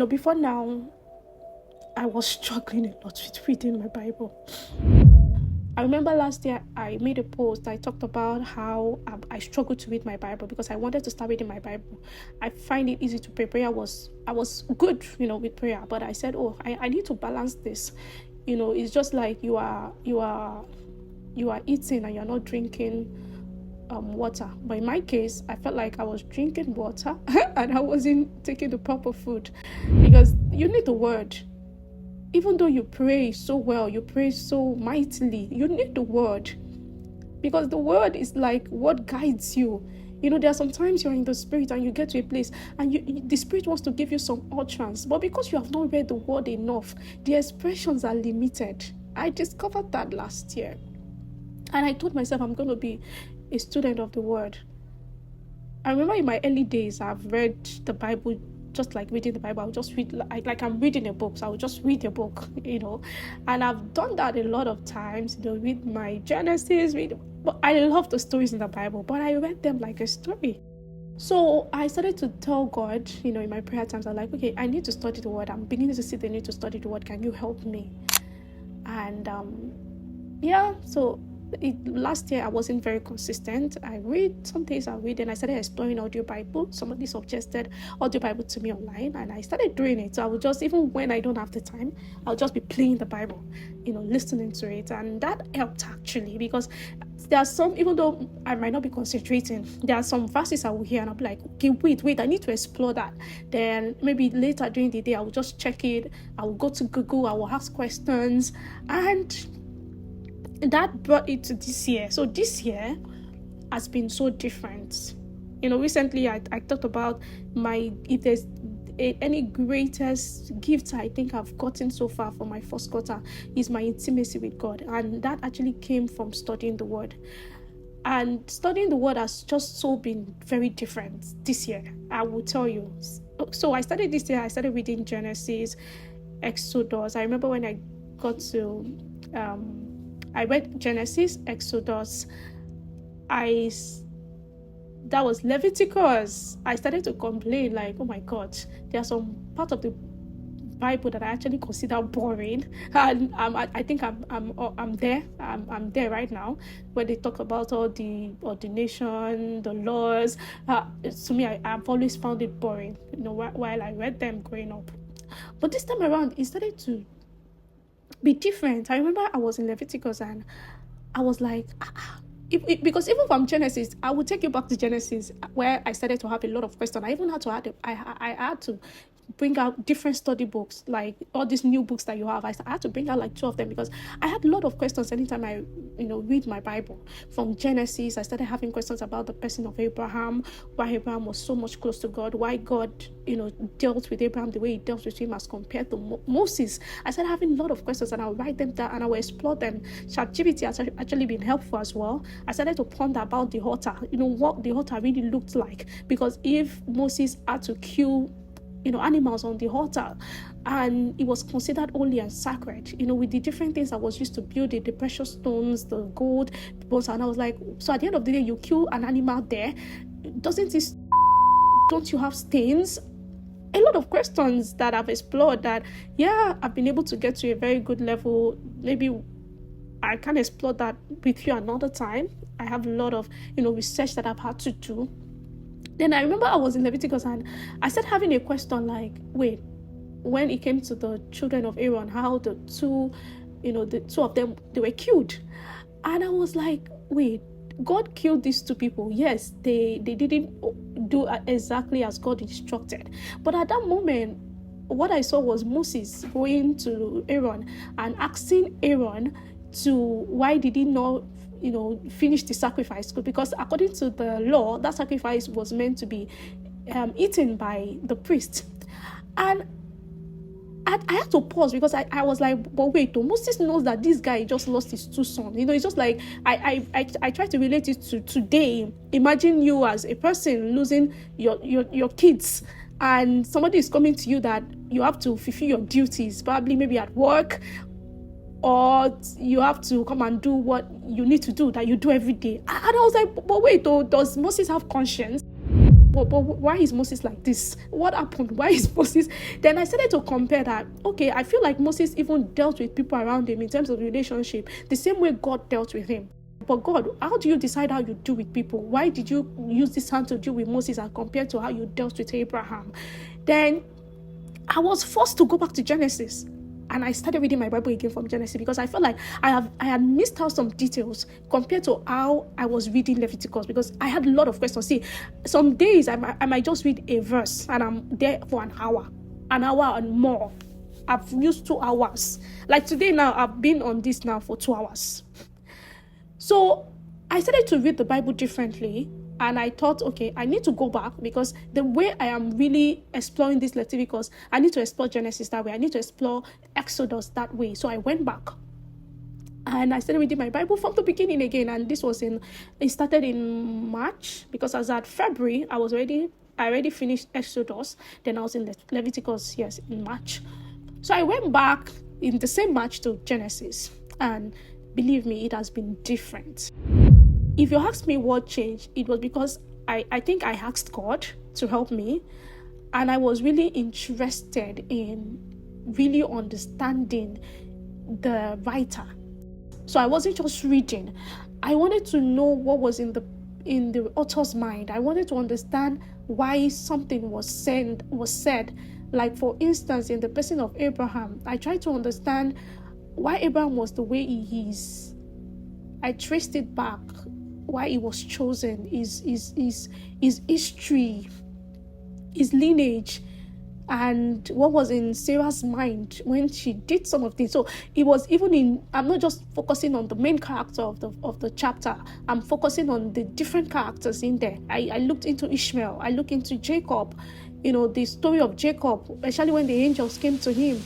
Before now, I was struggling a lot with reading my Bible. I remember last year I made a post. I talked about how I struggled to read my Bible because I wanted to start reading my Bible. I find it easy to pray. I was good, with prayer, but I said, I need to balance this. It's just like you are eating and you're not drinking water. But in my case, I felt like I was drinking water and I wasn't taking the proper food, because you need the word. Even though you pray so well, you pray so mightily, you need the word, because the word is like what guides you. There are sometimes you're in the spirit and you get to a place and the spirit wants to give you some utterance, but because you have not read the word enough, the expressions are limited. I discovered that last year, and I told myself I'm going to be a student of the word. I remember in my early days, I've read the Bible just like reading the Bible. I'll just read like I'm reading a book. So I'll just read a book, and I've done that a lot of times, read my Genesis, but I love the stories in the Bible, but I read them like a story. So I started to tell God, in my prayer times, I'm like, okay, I need to study the word. I'm beginning to see the need to study the word. Can you help me? And so last year I wasn't very consistent. I read some days, and I started exploring audio Bible. Somebody suggested audio Bible to me online, and I started doing it. So I would just, even when I don't have the time, I'll just be playing the Bible, listening to it, and that helped actually, because there are some, even though I might not be concentrating, there are some verses I will hear and I'll be like, okay, wait, I need to explore that. Then maybe later during the day I will just check it. I will go to Google, I will ask questions, and that brought it to this year. So this year has been so different. Recently I talked about if there's any greatest gift I think I've gotten so far for my first quarter is my intimacy with God, and that actually came from studying the word. And studying the word has just so been very different this year, I will tell you. So I started this year, I started reading Genesis, Exodus. I remember when I got to I read Genesis, Exodus. That was Leviticus. I started to complain, like, oh my God, there are some parts of the Bible that I actually consider boring, and I think I'm there. I'm there right now, where they talk about all the ordination, the laws. To me, I've always found it boring, while I read them growing up. But this time around, it started to be different. I remember I was in Leviticus and I was like, because even from Genesis, I would take you back to Genesis, where I started to have a lot of questions. I even had to I had to bring out different study books, like all these new books that you have. I had to bring out like 2 of them, because I had a lot of questions anytime I read my Bible. From Genesis, I started having questions about the person of Abraham, why Abraham was so much close to God, why God dealt with Abraham the way he dealt with him as compared to Moses. I started having a lot of questions, and I'll write them down and I will explore them. ChatGPT has actually been helpful as well. I started to ponder about the altar, what the altar really looked like, because if Moses had to kill animals on the altar, and it was considered holy and sacred, with the different things I was used to build it, the precious stones, the gold bones, and I was like, so at the end of the day, you kill an animal there, don't you have stains? A lot of questions that I've explored that, I've been able to get to a very good level. Maybe I can explore that with you another time. I have a lot of research that I've had to do. Then I remember I was in Leviticus and I started having a question like, wait, when it came to the children of Aaron, how the two of them, they were killed. And I was like, wait, God killed these 2 people. Yes, they didn't do exactly as God instructed. But at that moment, what I saw was Moses going to Aaron and asking Aaron why did he not finish the sacrifice, because according to the law, that sacrifice was meant to be eaten by the priest. And I had to pause, because I was like, but wait, Moses knows that this guy just lost his 2 sons. It's just like I try to relate it to today. Imagine you as a person losing your kids, and somebody is coming to you that you have to fulfill your duties, probably maybe at work, or you have to come and do what you need to do that you do every day. And I was like, but wait, does Moses have conscience? but why is Moses like this? What happened? Why is Moses? Then I started to compare that. Okay, I feel like Moses even dealt with people around him in terms of relationship the same way God dealt with him. But God, how do you decide how you deal with people? Why did you use this hand to deal with Moses and compared to how you dealt with Abraham? Then I was forced to go back to Genesis. And I started reading my Bible again from Genesis because I felt like I had missed out some details compared to how I was reading Leviticus, because I had a lot of questions. See, some days I might just read a verse and I'm there for an hour and more. I've used 2 hours. Like today now, I've been on this now for 2 hours. So I started to read the Bible differently. And I thought, okay, I need to go back because the way I am really exploring this Leviticus, I need to explore Genesis that way. I need to explore Exodus that way. So I went back and I started reading my Bible from the beginning again. And this was it started in March, because as at February, I already finished Exodus. Then I was in Leviticus, yes, in March. So I went back in the same March to Genesis. And believe me, it has been different. If you ask me what changed, it was because I think I asked God to help me, and I was really interested in really understanding the writer. So I wasn't just reading. I wanted to know what was in the author's mind. I wanted to understand why something was said. Like for instance, in the person of Abraham, I tried to understand why Abraham was the way he is. I traced it back. Why he was chosen, his history, his lineage, and what was in Sarah's mind when she did some of things. So it was I'm not just focusing on the main character of the chapter. I'm focusing on the different characters in there. I looked into Ishmael. I looked into Jacob. The story of Jacob, especially when the angels came to him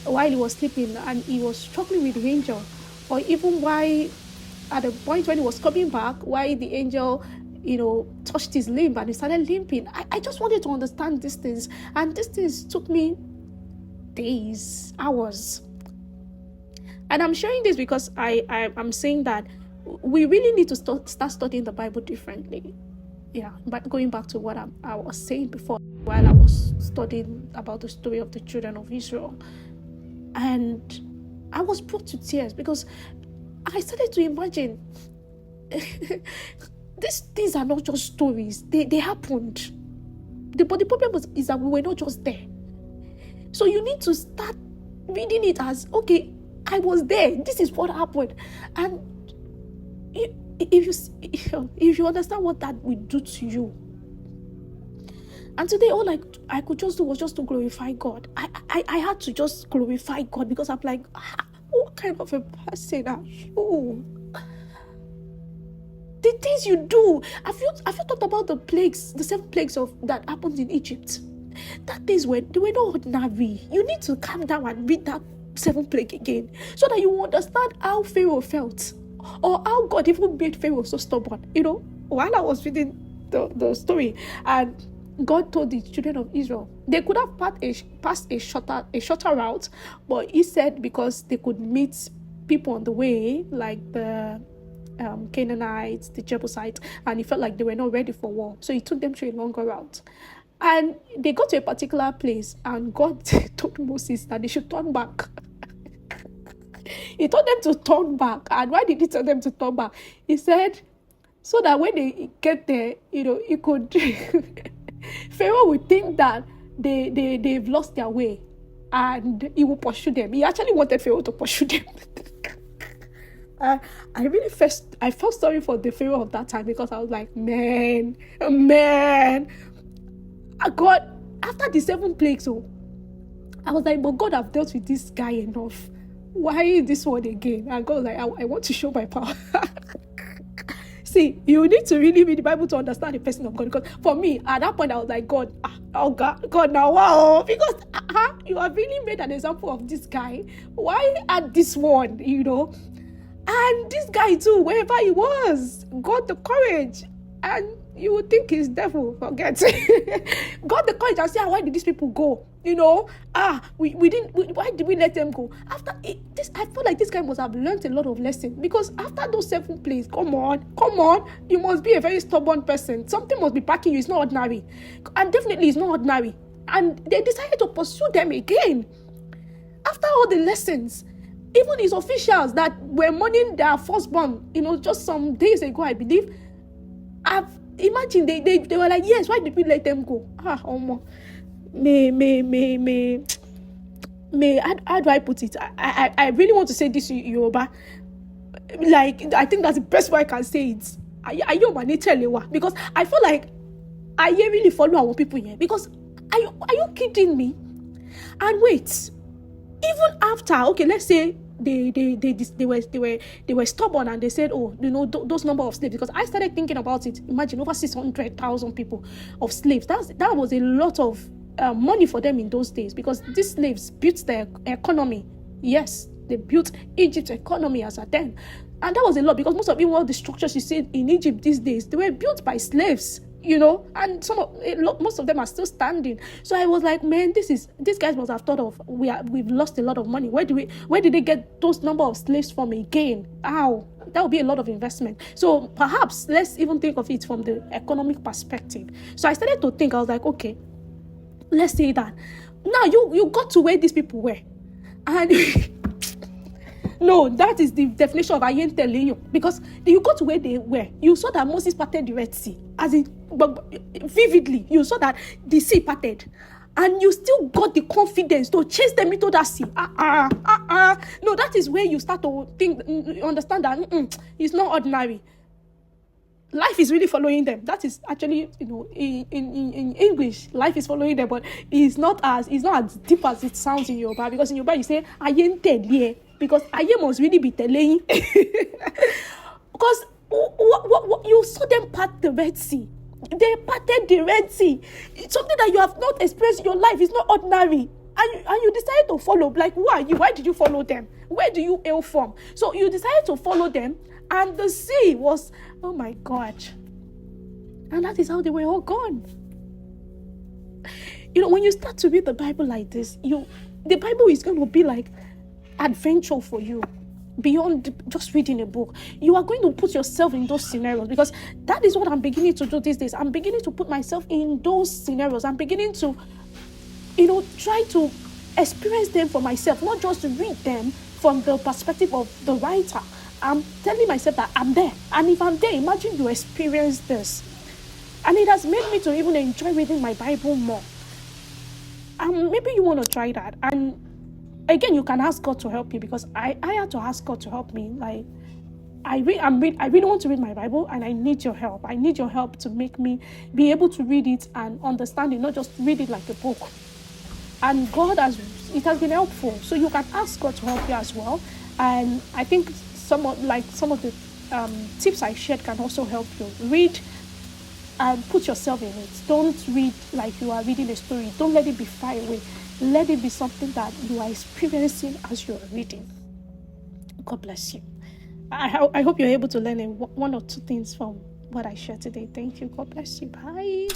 while he was sleeping and he was struggling with the angel, or even why at the point when he was coming back, why the angel, touched his limb and he started limping. I just wanted to understand these things. And these things took me days, hours. And I'm sharing this because I'm saying that we really need to start studying the Bible differently. Yeah, but going back to what I was saying before, while I was studying about the story of the children of Israel. And I was brought to tears because I started to imagine these things are not just stories. They happened. But the problem is that we were not just there. So you need to start reading it as, okay, I was there. This is what happened. And if you understand what that will do to you. And today, all I could just do was just to glorify God. I had to just glorify God because I'm like, what kind of a person are you? The things you do. Have you thought about the plagues, the 7 plagues that happened in Egypt? That things they were not ordinary. You need to calm down and read that 7th plague again, so that you understand how Pharaoh felt, or how God even made Pharaoh so stubborn. While I was reading the story, and God told the children of Israel they could have passed a shorter route, but he said because they could meet people on the way, like the Canaanites, the Jebusites, and he felt like they were not ready for war, so he took them through a longer route. And they got to a particular place, and God told Moses that they should turn back. He told them to turn back. And why did he tell them to turn back? He said, so that when they get there, he could Pharaoh would think that they've lost their way, and he will pursue them. He actually wanted Pharaoh to pursue them. I felt sorry for the Pharaoh of that time, because I was like, man, God, after the 7 plagues, I was like, but God, I've dealt with this guy enough. Why this one again? And God was like, I want to show my power. See, you need to really read the Bible to understand the person of God. Because for me, at that point, I was like, God, God, now, wow. Because you have really made an example of this guy. Why add this one, And this guy too, wherever he was, got the courage. And, you would think it's devil. Forget. Got the courage and say, why did these people go? We didn't. Why did we let them go? After this, I feel like this guy must have learned a lot of lessons, because after those 7 plays, come on, you must be a very stubborn person. Something must be packing you. It's not ordinary, and definitely it's not ordinary. And they decided to pursue them again after all the lessons. Even his officials that were mourning their firstborn, just some days ago, I believe, imagine they were like, yes, why did we let them go? How do I put it? I really want to say this in Yoruba. Like, I think that's the best way I can say it. Because I feel like I really follow our people here. Because are you kidding me? And wait, even after, okay, let's say they were stubborn and they said, those number of slaves, because I started thinking about it. Imagine over 600,000 people of slaves. That was a lot of money for them in those days, because these slaves built their economy. Yes, they built Egypt's economy as at then, and that was a lot, because most of all the structures you see in Egypt these days, they were built by slaves. And most of them are still standing. So I was like, man, these guys must have thought of, we've lost a lot of money. Where did they get those number of slaves from again? How? That would be a lot of investment. So perhaps let's even think of it from the economic perspective. So I started to think, I was like, okay, let's say that now you got to where these people were, and no, that is the definition of Ayen telling you, because you got to where they were. You saw that Moses parted the Red Sea, as in vividly. You saw that the sea parted, and you still got the confidence to chase them into that sea. No, that is where you start to think, understand that it's not ordinary. Life is really following them. That is actually, in English, life is following them, but it's not as deep as it sounds in Yoruba, because in Yoruba you say Ayen tell, because Aye must really be telling. Because what you saw them part the Red Sea. They parted the Red Sea. It's something that you have not experienced in your life. It's not ordinary. And you decided to follow. Like, who are you? Why did you follow them? Where do you hail from? So you decided to follow them, and the sea was, oh my God. And that is how they were all gone. When you start to read the Bible like this, the Bible is going to be like adventure for you, beyond just reading a book. You are going to put yourself in those scenarios, because that is what I'm beginning to do these days. I'm beginning to put myself in those scenarios. I'm beginning to try to experience them for myself, not just to read them from the perspective of the writer. I'm telling myself that I'm there, and if I'm there, imagine you experience this. And it has made me to even enjoy reading my Bible more. Maybe you want to try that. And again, you can ask God to help you, because I had to ask God to help me. Like, I really want to read my Bible, and I need your help. I need your help to make me be able to read it and understand it, not just read it like a book. And it has been helpful. So you can ask God to help you as well. And I think some of the tips I shared can also help you. Read and put yourself in it. Don't read like you are reading a story. Don't let it be far away. Let it be something that you are experiencing as you are reading. God bless you. I hope you're able to learn one or two things from what I shared today. Thank you. God bless you. Bye.